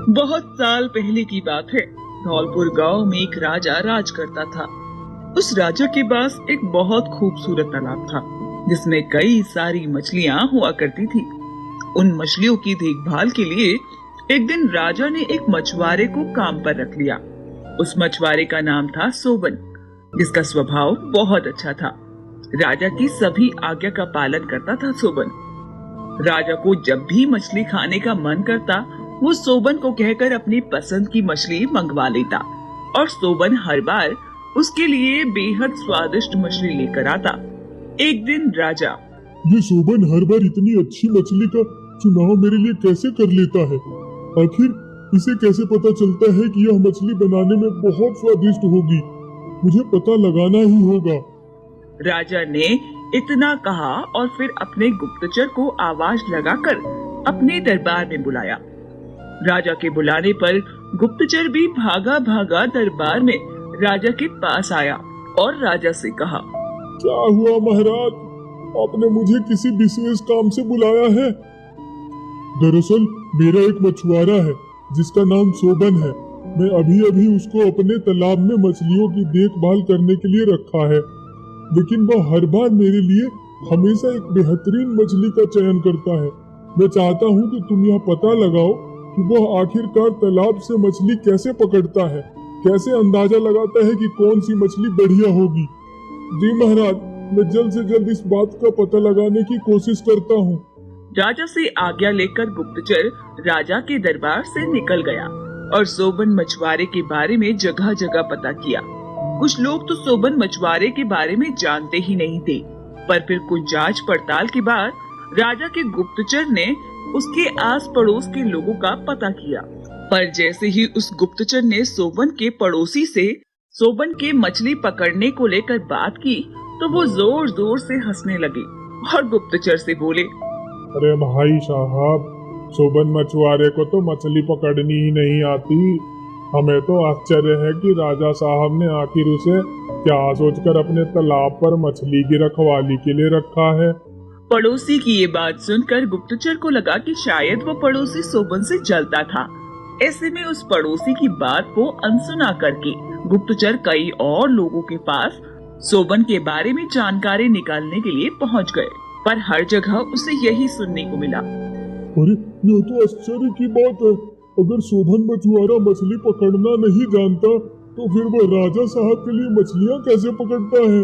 बहुत साल पहले की बात है। धौलपुर गांव में एक राजा राज करता था। उस राजा के पास एक बहुत खूबसूरत तालाब था, जिसमें कई सारी मछलियां हुआ करती थी। उन मछलियों की देखभाल के लिए एक दिन राजा ने एक मछुआरे को काम पर रख लिया। उस मछुआरे का नाम था सोबन, जिसका स्वभाव बहुत अच्छा था। राजा की सभी आज्ञा का पालन करता था सोबन। राजा को जब भी मछली खाने का मन करता, वो सोबन को कहकर अपनी पसंद की मछली मंगवा लेता और सोबन हर बार उसके लिए बेहद स्वादिष्ट मछली लेकर आता। एक दिन राजा, ये सोबन हर बार इतनी अच्छी मछली का चुनाव मेरे लिए कैसे कर लेता है? आखिर इसे कैसे पता चलता है कि यह मछली बनाने में बहुत स्वादिष्ट होगी? मुझे पता लगाना ही होगा। राजा ने इतना कहा और फिर अपने गुप्तचर को आवाज लगाकर अपने दरबार में बुलाया। राजा के बुलाने पर गुप्तचर भी भागा भागा दरबार में राजा के पास आया और राजा से कहा, क्या हुआ महाराज, आपने मुझे किसी विशेष काम से बुलाया है? दरअसल मेरा एक मछुआरा है जिसका नाम सोबन है। मैं अभी अभी उसको अपने तालाब में मछलियों की देखभाल करने के लिए रखा है, लेकिन वह हर बार मेरे लिए हमेशा एक बेहतरीन मछली का चयन करता है। मैं चाहता हूँ कि तुम यह पता लगाओ कि वह आखिरकार तालाब से मछली कैसे पकड़ता है, कैसे अंदाजा लगाता है कि कौन सी मछली बढ़िया होगी। जी महाराज, मैं जल्द से जल्द इस बात का पता लगाने की कोशिश करता हूँ। राजा से आज्ञा लेकर गुप्तचर राजा के दरबार से निकल गया और सोबन मछुआरे के बारे में जगह जगह पता किया। कुछ लोग तो सोबन मछुआरे के बारे में जानते ही नहीं थे, पर फिर कुछ जांच पड़ताल के बाद राजा के गुप्तचर ने उसके आस पड़ोस के लोगों का पता किया। पर जैसे ही उस गुप्तचर ने सोबन के पड़ोसी से सोबन के मछली पकड़ने को लेकर बात की, तो वो जोर जोर से हंसने लगे और गुप्तचर से बोले, अरे भाई साहब, सोबन मछुआरे को तो मछली पकड़नी ही नहीं आती। हमें तो आश्चर्य है कि राजा साहब ने आखिर उसे क्या सोचकर अपने तालाब पर मछली की रखवाली के लिए रखा है। पड़ोसी की ये बात सुनकर गुप्तचर को लगा कि शायद वो पड़ोसी सोबन से जलता था। ऐसे में उस पड़ोसी की बात को अनसुना करके गुप्तचर कई और लोगों के पास सोबन के बारे में जानकारी निकालने के लिए पहुंच गए, पर हर जगह उसे यही सुनने को मिला, अरे ये तो आश्चर्य की बात है। अगर सोबन मछुआरा मछली पकड़ना नहीं जानता, तो फिर वो राजा साहब के लिए मछलियाँ कैसे पकड़ता है?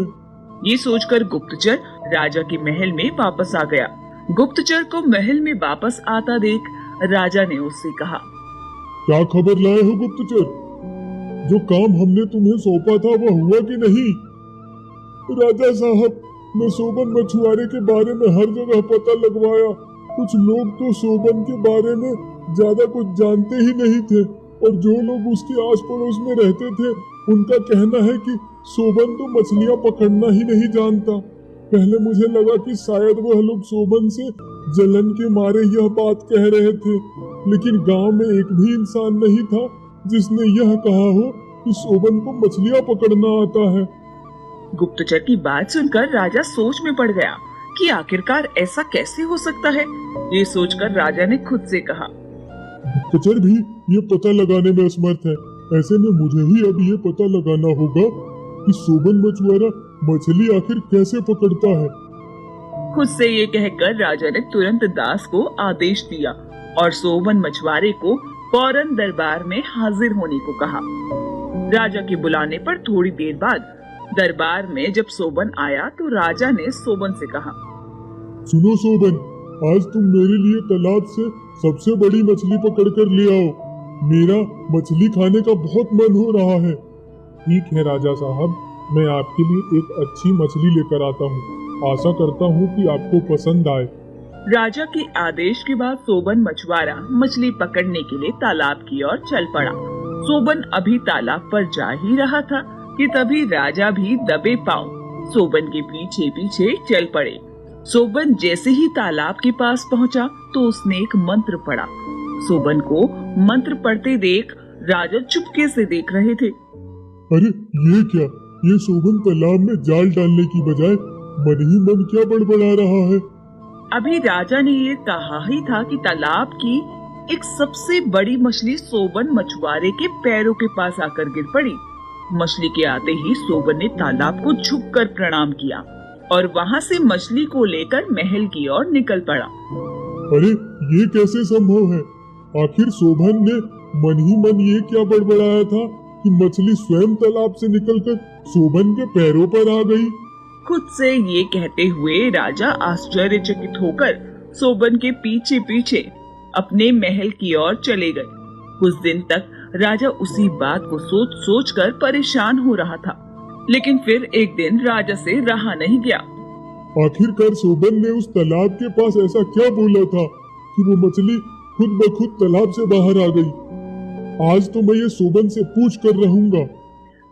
ये सोचकर गुप्तचर राजा के महल में वापस आ गया। गुप्तचर को महल में वापस आता देख राजा ने उससे कहा, क्या खबर लाए हो गुप्तचर? जो काम हमने तुम्हें सौंपा था वो हुआ कि नहीं? राजा साहब, मैं सोबन मछुआरे के बारे में हर जगह पता लगवाया। कुछ लोग तो सोबन के बारे में ज्यादा कुछ जानते ही नहीं थे, और जो लोग उसके आस पड़ोस में रहते थे उनका कहना है कि सोबन तो मछलियां पकड़ना ही नहीं जानता। पहले मुझे लगा कि शायद वह लोग सोबन से जलन के मारे यह बात कह रहे थे, लेकिन गांव में एक भी इंसान नहीं था जिसने यह कहा हो कि सोबन को मछलियां पकड़ना आता है। गुप्तचर की बात सुनकर राजा सोच में पड़ गया कि आखिरकार ऐसा कैसे हो सकता है। ये सोचकर राजा ने खुद से कहा, गुप्तचर भी ये पता लगाने में असमर्थ है। ऐसे में मुझे ही अब ये पता लगाना होगा कि सोबन मछुआरा मछली आखिर कैसे पकड़ता है। खुद से ये कहकर राजा ने तुरंत दास को आदेश दिया और सोबन मछुआरे को फौरन दरबार में हाजिर होने को कहा। राजा के बुलाने पर थोड़ी देर बाद दरबार में जब सोबन आया, तो राजा ने सोबन से कहा, सुनो सोबन, आज तुम मेरे लिए तालाब से सबसे बड़ी मछली पकड़कर ले आओ। मेरा मछली खाने का बहुत मन हो रहा है। ठीक है राजा साहब, मैं आपके लिए एक अच्छी मछली लेकर आता हूँ। आशा करता हूँ कि आपको पसंद आए। राजा के आदेश के बाद सोबन मछुआरा मछली पकड़ने के लिए तालाब की ओर चल पड़ा। सोबन अभी तालाब पर जा ही रहा था कि तभी राजा भी दबे पांव सोबन के पीछे पीछे चल पड़े। सोबन जैसे ही तालाब के पास पहुंचा, तो उसने एक मंत्र पढ़ा। सोबन को मंत्र पढ़ते देख राजा चुपके से देख रहे थे। अरे ये क्या? ये सोबन तालाब में जाल डालने की बजाय मन ही मन क्या बड़बड़ा रहा है? अभी राजा ने ये कहा ही था कि तालाब की एक सबसे बड़ी मछली सोबन मछुआरे के पैरों के पास आकर गिर पड़ी। मछली के आते ही सोबन ने तालाब को झुककर प्रणाम किया और वहां से मछली को लेकर महल की ओर निकल पड़ा। अरे ये कैसे संभव है? आखिर सोबन ने मन ही मन ये क्या बड़बड़ाया था कि मछली स्वयं तालाब से निकलकर सोबन के पैरों पर आ गई? खुद से ये कहते हुए राजा आश्चर्यचकित होकर सोबन के पीछे पीछे अपने महल की ओर चले गए। कुछ दिन तक राजा उसी बात को सोच सोच कर परेशान हो रहा था, लेकिन फिर एक दिन राजा से रहा नहीं गया। आखिरकार सोबन ने उस तालाब के पास ऐसा क्या बोला था कि वो मछली खुद ब खुद तालाब से बाहर आ गई? आज तो मैं ये सोबन से पूछ कर रहूंगा।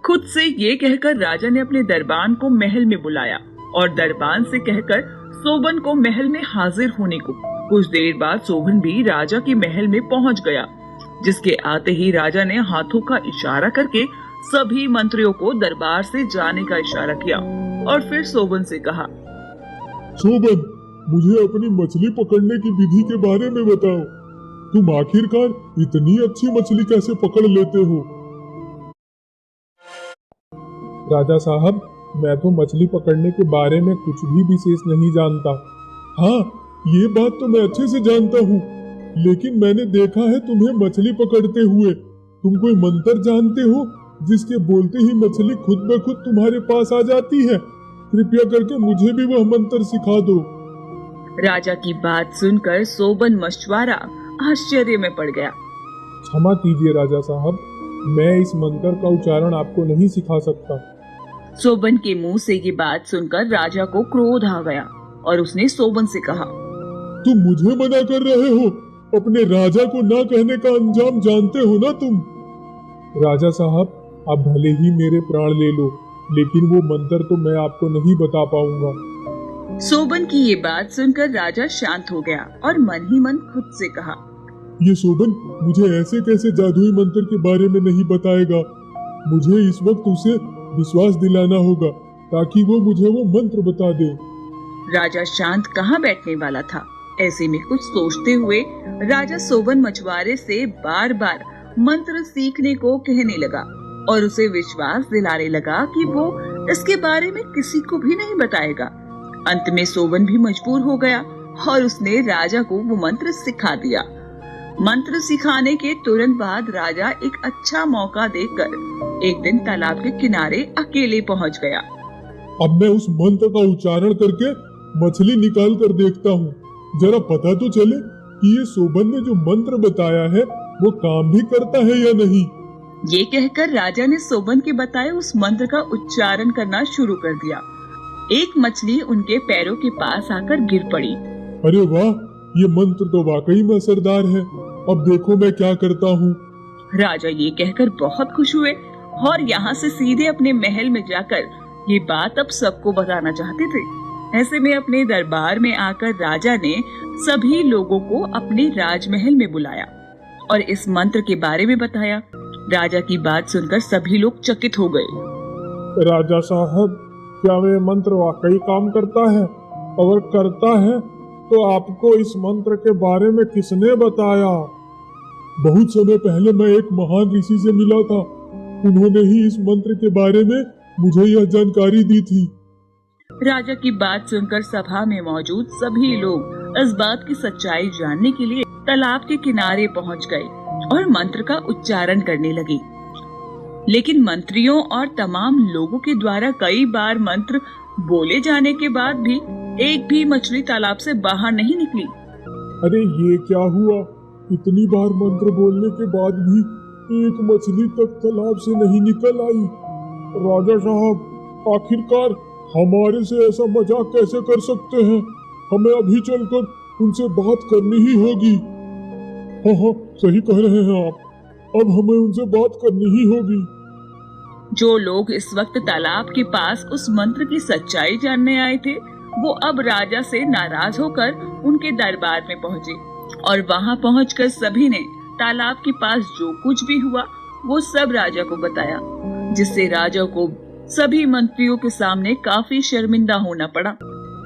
खुद से ये कहकर राजा ने अपने दरबान को महल में बुलाया और दरबान से कहकर सोबन को महल में हाजिर होने को। कुछ देर बाद सोबन भी राजा के महल में पहुंच गया, जिसके आते ही राजा ने हाथों का इशारा करके सभी मंत्रियों को दरबार से जाने का इशारा किया और फिर सोबन से कहा, सोबन, मुझे अपनी मछली पकड़ने की विधि के बारे में बताओ। तुम आखिरकार इतनी अच्छी मछली कैसे पकड़ लेते हो? राजा साहब, मैं तो मछली पकड़ने के बारे में कुछ भी विशेष नहीं जानता। हाँ, ये बात तो मैं अच्छे से जानता हूँ, लेकिन मैंने देखा है तुम्हें मछली पकड़ते हुए। तुम कोई मंत्र जानते हो जिसके बोलते ही मछली खुद ब खुद तुम्हारे पास आ जाती है? कृपया करके मुझे भी वह मंत्र सिखा दो। राजा की बात सुनकर सोबन मछुआरा आश्चर्य में पड़ गया। क्षमा कीजिए राजा साहब, मैं इस मंत्र का उच्चारण आपको नहीं सिखा सकता। सोबन के मुंह से ये बात सुनकर राजा को क्रोध आ गया और उसने सोबन से कहा, तुम मुझे मना कर रहे हो? अपने राजा को ना कहने का अंजाम जानते हो ना तुम? राजा साहब, आप भले ही मेरे प्राण ले लो, लेकिन वो मंत्र तो मैं आपको नहीं बता पाऊंगा। सोबन की ये बात सुनकर राजा शांत हो गया और मन ही मन खुद से कहा, ये सोबन मुझे ऐसे कैसे जादुई मंत्र के बारे में नहीं बताएगा? मुझे इस वक्त उसे विश्वास दिलाना होगा ताकि वो मुझे वो मंत्र बता दे। राजा शांत कहाँ बैठने वाला था। ऐसे में कुछ सोचते हुए राजा सोबन मछुआरे से बार बार मंत्र सीखने को कहने लगा और उसे विश्वास दिलाने लगा कि वो इसके बारे में किसी को भी नहीं बताएगा। अंत में सोबन भी मजबूर हो गया और उसने राजा को वो मंत्र सिखा दिया। मंत्र सिखाने के तुरंत बाद राजा एक अच्छा मौका देखकर एक दिन तालाब के किनारे अकेले पहुंच गया। अब मैं उस मंत्र का उच्चारण करके मछली निकाल कर देखता हूँ, जरा पता तो चले कि ये सोबन ने जो मंत्र बताया है वो काम भी करता है या नहीं। ये कहकर राजा ने सोबन के बताए उस मंत्र का उच्चारण करना शुरू कर दिया। एक मछली उनके पैरों के पास आकर गिर पड़ी। अरे वाह, ये मंत्र तो वाकई में असरदार है। अब देखो मैं क्या करता हूँ। राजा ये कहकर बहुत खुश हुए और यहाँ से सीधे अपने महल में जाकर ये बात अब सबको बताना चाहते थे। ऐसे में अपने दरबार में आकर राजा ने सभी लोगों को अपने राजमहल में बुलाया और इस मंत्र के बारे में बताया। राजा की बात सुनकर सभी लोग चकित हो गए। राजा साहब, क्या ये मंत्र वाकई काम करता है? अगर करता है तो आपको इस मंत्र के बारे में किसने बताया? बहुत समय पहले मैं एक महान ऋषि से मिला था। उन्होंने ही इस मंत्र के बारे में मुझे यह जानकारी दी थी। राजा की बात सुनकर सभा में मौजूद सभी लोग इस बात की सच्चाई जानने के लिए तालाब के किनारे पहुंच गए और मंत्र का उच्चारण करने लगे। लेकिन मंत्रियों और तमाम लोगों के द्वारा कई बार मंत्र बोले जाने के बाद भी एक भी मछली तालाब से बाहर नहीं निकली। अरे ये क्या हुआ? इतनी बार मंत्र बोलने के बाद भी एक मछली तक तालाब से नहीं निकल आई। राजा साहब, आखिरकार हमारे से ऐसा मजाक कैसे कर सकते हैं? हमें अभी चलकर उनसे बात करनी ही होगी। हाँ, सही कह रहे हैं आप। अब हमें उनसे बात करनी ही होगी। जो लोग इस वक्त तालाब के पास उस मंत्र की सच्चाई जानने आए थे, वो अब राजा से नाराज होकर उनके दरबार में पहुंचे और वहां पहुंचकर सभी ने तालाब के पास जो कुछ भी हुआ वो सब राजा को बताया, जिससे राजा को सभी मंत्रियों के सामने काफी शर्मिंदा होना पड़ा।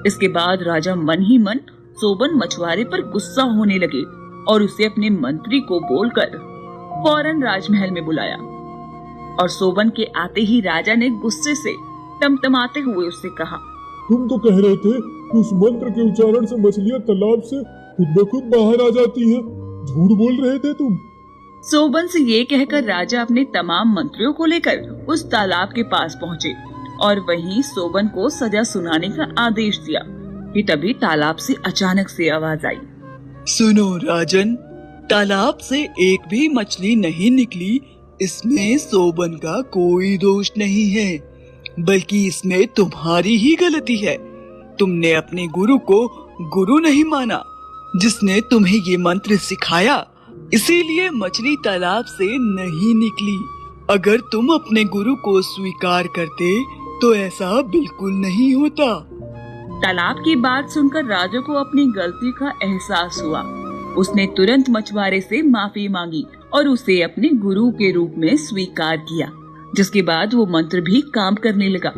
इसके बाद राजा मन ही मन सोबन मछुआरे पर गुस्सा होने लगे और उसे अपने मंत्री को बोलकर फौरन राजमहल में बुलाया। और सोबन के आते ही राजा ने गुस्से से टमटमाते हुए उससे कहा, तुम तो कह रहे थे कि उस मंत्र के उच्चारण से मछलियां तालाब से खुद ब खुद बाहर आ जाती हैं। झूठ बोल रहे थे तुम। सोबन से ये कहकर राजा अपने तमाम मंत्रियों को लेकर उस तालाब के पास पहुँचे और वहीं सोबन को सजा सुनाने का आदेश दिया कि तभी तालाब से अचानक से आवाज आई, सुनो राजन, तालाब से एक भी मछली नहीं निकली। इसमें सोबन का कोई दोष नहीं है, बल्कि इसमें तुम्हारी ही गलती है। तुमने अपने गुरु को गुरु नहीं माना, जिसने तुम्हें ये मंत्र सिखाया, इसीलिए मछली तालाब से नहीं निकली। अगर तुम अपने गुरु को स्वीकार करते तो ऐसा बिल्कुल नहीं होता। तालाब की बात सुनकर राजा को अपनी गलती का एहसास हुआ। उसने तुरंत मछुआरे से माफी मांगी और उसे अपने गुरु के रूप में स्वीकार किया, जिसके बाद वो मंत्र भी काम करने लगा।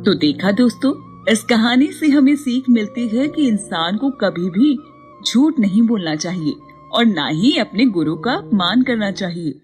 तो देखा दोस्तों, इस कहानी से हमें सीख मिलती है कि इंसान को कभी भी झूठ नहीं बोलना चाहिए और ना ही अपने गुरु का अपमान करना चाहिए।